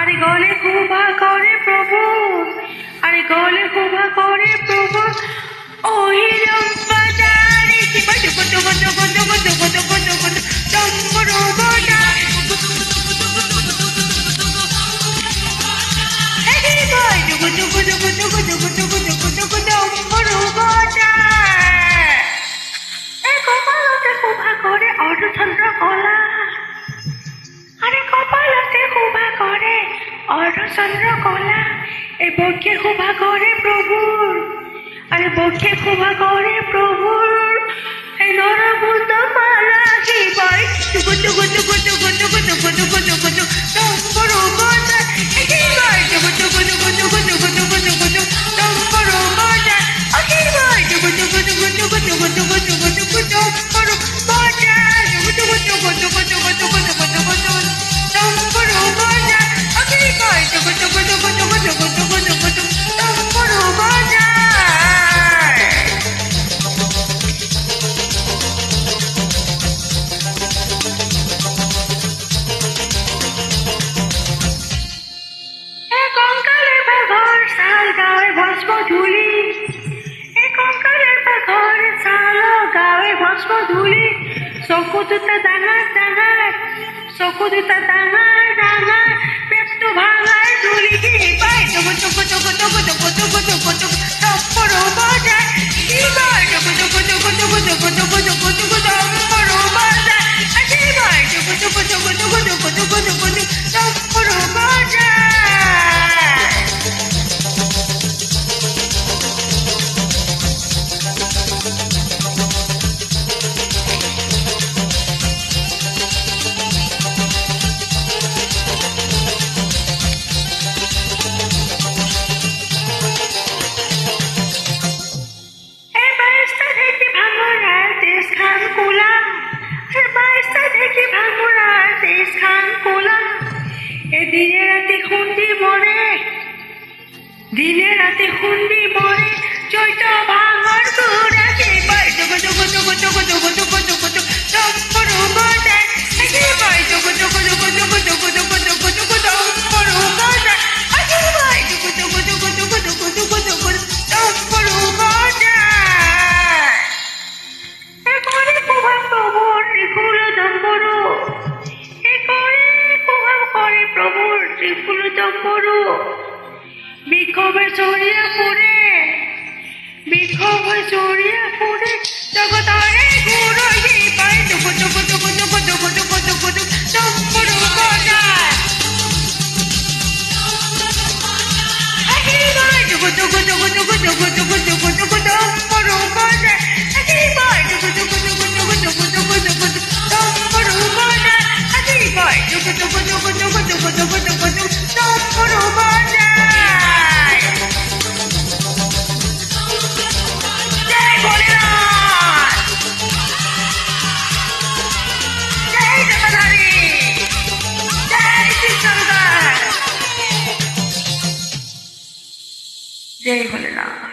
আরে গলে কুভা করে প্রভু, আরে গলে কুভা করে প্রভু, ওই রম্বাজারে কি বাজে কত কত কত কত কত কত কত ডম্বরু বাজায়, এই বাই দুগু দুগু দুগু দুগু দুগু দুগু দুগু দুগু ডম্বরু বাজায়। এই কপালতে কুভা করে অর্ধচন্দ্র কলা, আরে কপালতে কুভা করে অর্ধচন্দ্র কলা, এই বক্ষে কুভা করে প্রভুর, আরে বক্ষে কুভা করে প্রভুর, এই নরবুদ্ধ মালা কি পাই টুকু টুকু টুকু টুকু টুকু টুকু টুকু টুকু টুকু ডম্বরু বাজায়, কি পাই টুকু টুকু টুকু টুকু টুকু টুকু টুকু টুকু ডম্বরু বাজায়, কি পাই টুকু টুকু টুকু টুকু টুকু টুকু টুকু টুকু ডম্বরু বাজায়, টুকু টুকু টুকু টুকু টুকু টুকু টুকু টুকু টুকু ডম্বরু বাজায়, কি পাই টুকু টুকু টুকু টুকু টুকু টুকু টুকু টুকু ডম্বরু বাজায়। চকুদুটা ডাঙৰ ডাঙৰ, চকুদুটা ডাঙৰ ডাঙৰ, পেটটো ভাঙাৰ ধূলি কি পাই টুকু টুকু টুকু টুকু টুকু টুকু টুকু টুকু ডম্বৰু বাজায়, কি পাই টুকু টুকু টুকু টুকু টুকু টুকু টুকু টুকু ডম্বৰু বাজায়, কি পাই টুকু টুকু টুকু টুকু টুকু টুকু টুকু টুকু ডম্বৰু বাজায়। দিনে রাতে খুন্দি মরে, দিনে রাতে খুন্দি মরে, চৈত ভাঙর গুড়া কি পাই টুকু টুকু টুকু টুকু টুকু টুকু টুকু টুকু ডম্বরু বাজায়, কি পাই টুকু টুকু টুকু টুকু টুকু টুকু টুকু টুকু ডম্বরু বাজায়, কি পাই টুকু টুকু টুকু টুকু টুকু টুকু টুকু ডম্বরু বাজায়। এখানে কুভা প্রভুর ত্রিকুল ডম্বরু, এখানে কুভা করে প্রভুর ত্রিকুল ডম্বরু, বিক্ষোভে ছড়িয়ে পড়ে, বিক্ষোভে ছড়িয়ে পড়ে জগতারে ঘুরোই পাই টুকু টুকু টুকু টুকু টুকু টুকু টুকু টুকু ডম্বরু বাজায়, টুকু টুকু টুকু টুকু টুকু টুকু টুকু টুকু ডম্বরু বাজায়, পাই টুকু টুকু টুকু টুকু টুকু টুকু টুকু ডম্বরু বাজায়, পাই টুকু টুকু টুকু টুকু টুকু টুকু টুকু টুকু ডম্বরু বাজায়। জয় ভোলেনাথ, জয় জগদ্ধারী, জয় শিবশঙ্কর, জয় ভোলেনাথ।